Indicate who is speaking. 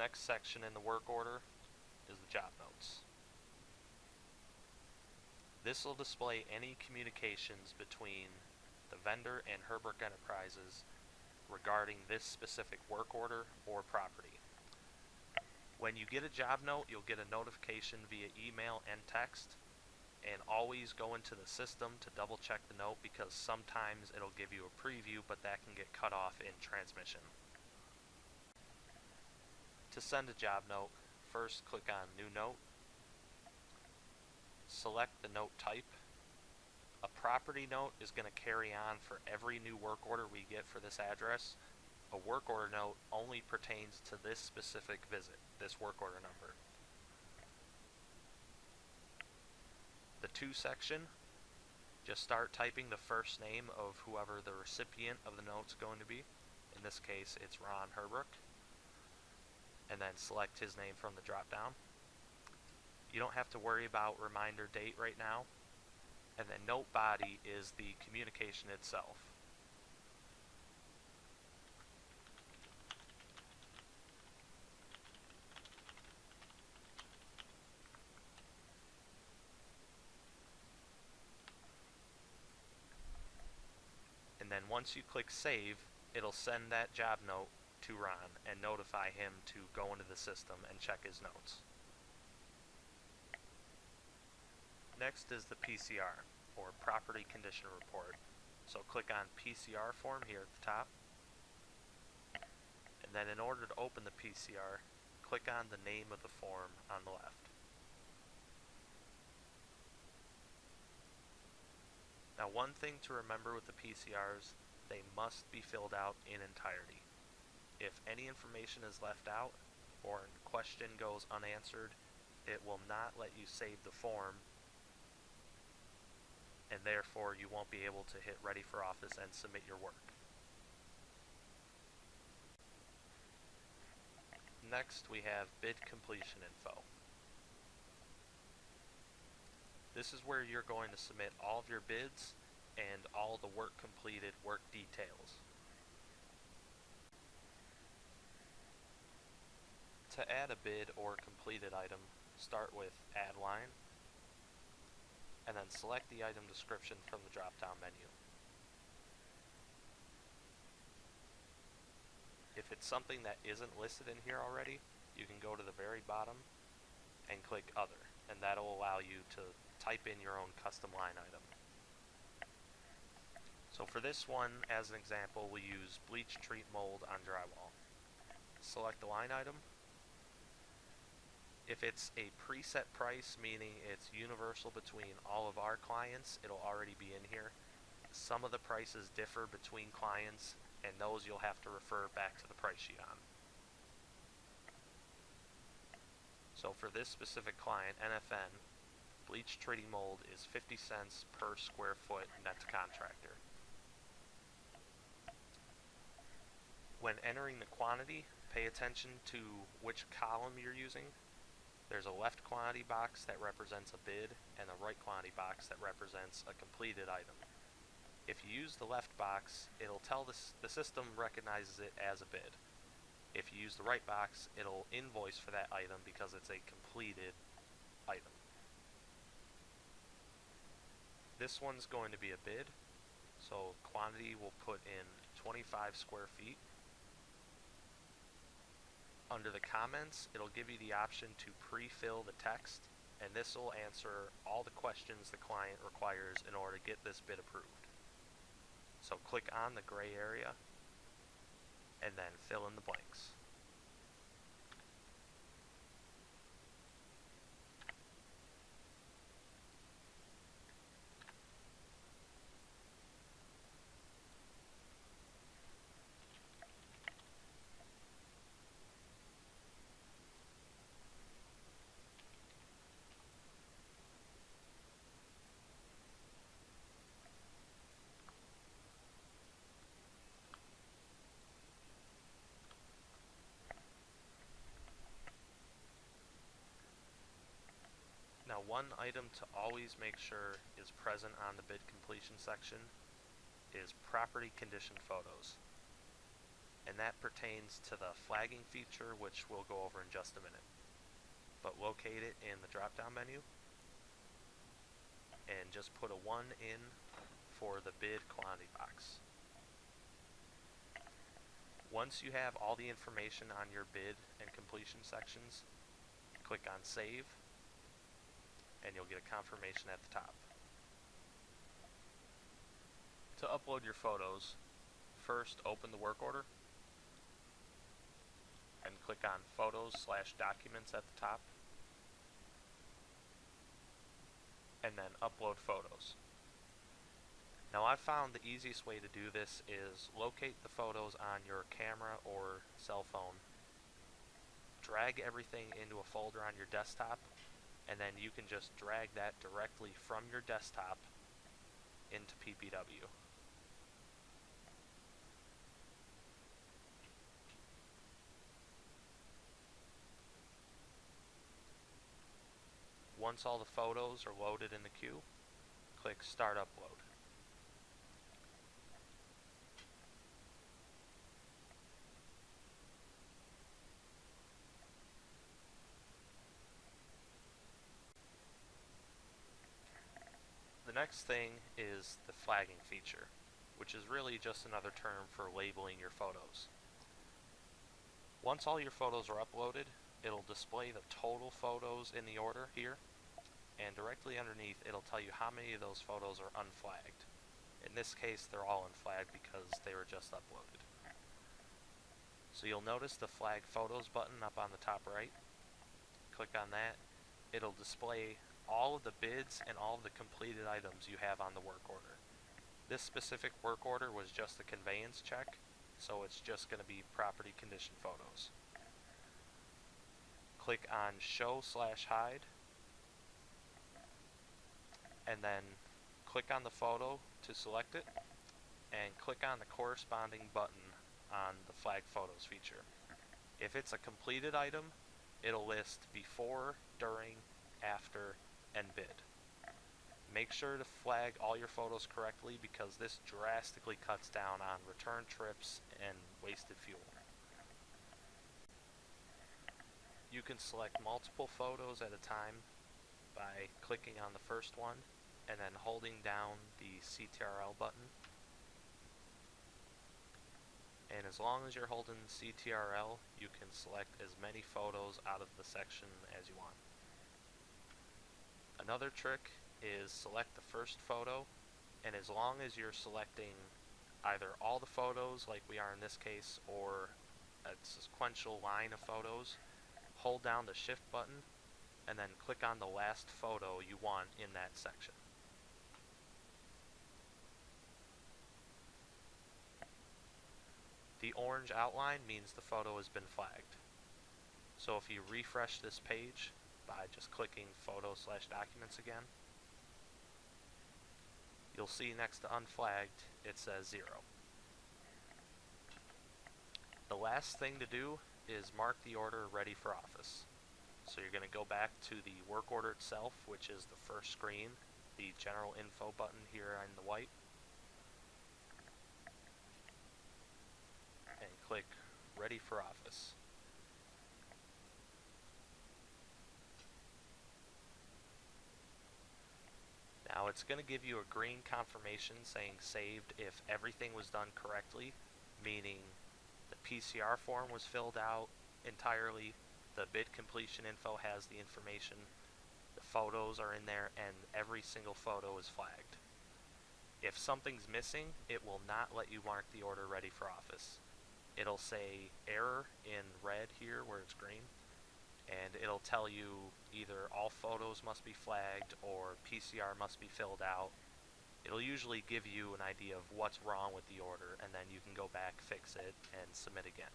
Speaker 1: next section in the work order is the job notes. This will display any communications between the vendor and Herbruck Enterprises regarding this specific work order or property. When you get a job note, you'll get a notification via email and text, and always go into the system to double check the note, because sometimes it'll give you a preview, but that can get cut off in transmission. To send a job note, first click on New Note, select the note type. A property note is going to carry on for every new work order we get for this address. A work order note only pertains to this specific visit, this work order number. The To section, just start typing the first name of whoever the recipient of the note's going to be. In this case, it's Ron Herbruck. And then select his name from the drop down. You don't have to worry about reminder date right now. And then note body is the communication itself. And then once you click save, it'll send that job note to Ron and notify him to go into the system and check his notes. Next is the PCR, or Property Condition Report. So click on PCR form here at the top. And then in order to open the PCR, click on the name of the form on the left. Now, one thing to remember with the PCRs, they must be filled out in entirety. If any information is left out or a question goes unanswered, it will not let you save the form, and therefore you won't be able to hit ready for office and submit your work. Next, we have bid completion info. This is where you're going to submit all of your bids and all the work completed work details. To add a bid or completed item, start with Add Line, and then select the item description from the drop-down menu. If it's something that isn't listed in here already, you can go to the very bottom and click Other, and that'll allow you to type in your own custom line item. So for this one, as an example, we use bleach treat mold on drywall. Select the line item. If it's a preset price, meaning it's universal between all of our clients, it'll already be in here. Some of the prices differ between clients, and those you'll have to refer back to the price sheet on. So for this specific client, NFN, bleach treating mold is 50 cents per square foot net to contractor. When entering the quantity, pay attention to which column you're using. There's a left quantity box that represents a bid and a right quantity box that represents a completed item. If you use the left box, it'll tell the system recognizes it as a bid. If you use the right box, it'll invoice for that item because it's a completed item. This one's going to be a bid, so quantity will put in 25 square feet. Under the comments, it'll give you the option to pre-fill the text, and this will answer all the questions the client requires in order to get this bid approved. So click on the gray area and then fill in the blanks. Now, one item to always make sure is present on the bid completion section is property condition photos. and that pertains to the flagging feature, which we'll go over in just a minute. But locate it in the drop-down menu and just put a 1 in for the bid quantity box. Once you have all the information on your bid and completion sections, click on Save, and you'll get a confirmation at the top. To upload your photos, first open the work order and click on Photos/Documents at the top, and then Upload Photos. Now, I've found the easiest way to do this is locate the photos on your camera or cell phone, drag everything into a folder on your desktop, and then you can just drag that directly from your desktop into PPW. Once all the photos are loaded in the queue, click Start Upload. The next thing is the flagging feature, which is really just another term for labeling your photos. Once all your photos are uploaded, it'll display the total photos in the order here, and directly underneath it'll tell you how many of those photos are unflagged. In this case, they're all unflagged because they were just uploaded. So you'll notice the Flag Photos button up on the top right. Click on that. It'll display all of the bids and all of the completed items you have on the work order. This specific work order was just a conveyance check, so it's just going to be property condition photos. Click on Show/Hide, and then click on the photo to select it, and click on the corresponding button on the Flag Photos feature. If it's a completed item, it'll list before, during, after, and bid. Make sure to flag all your photos correctly because this drastically cuts down on return trips and wasted fuel. You can select multiple photos at a time by clicking on the first one and then holding down the CTRL button. And as long as you're holding CTRL, you can select as many photos out of the section as you want. Another trick is select the first photo, and as long as you're selecting either all the photos like we are in this case or a sequential line of photos, hold down the Shift button and then click on the last photo you want in that section. The orange outline means the photo has been flagged. So if you refresh this page by just clicking Photos/Documents again, you'll see next to unflagged it says 0. The last thing to do is mark the order ready for office. So you're going to go back to the work order itself, which is the first screen, the general info button here in the white, and click Ready for Office. Now it's going to give you a green confirmation saying saved if everything was done correctly, meaning the PCR form was filled out entirely, the bid completion info has the information, the photos are in there, and every single photo is flagged. If something's missing, it will not let you mark the order ready for office. It'll say error in red here where it's green, and it'll tell you either all photos must be flagged or PCR must be filled out. It'll usually give you an idea of what's wrong with the order, and then you can go back, fix it, and submit again.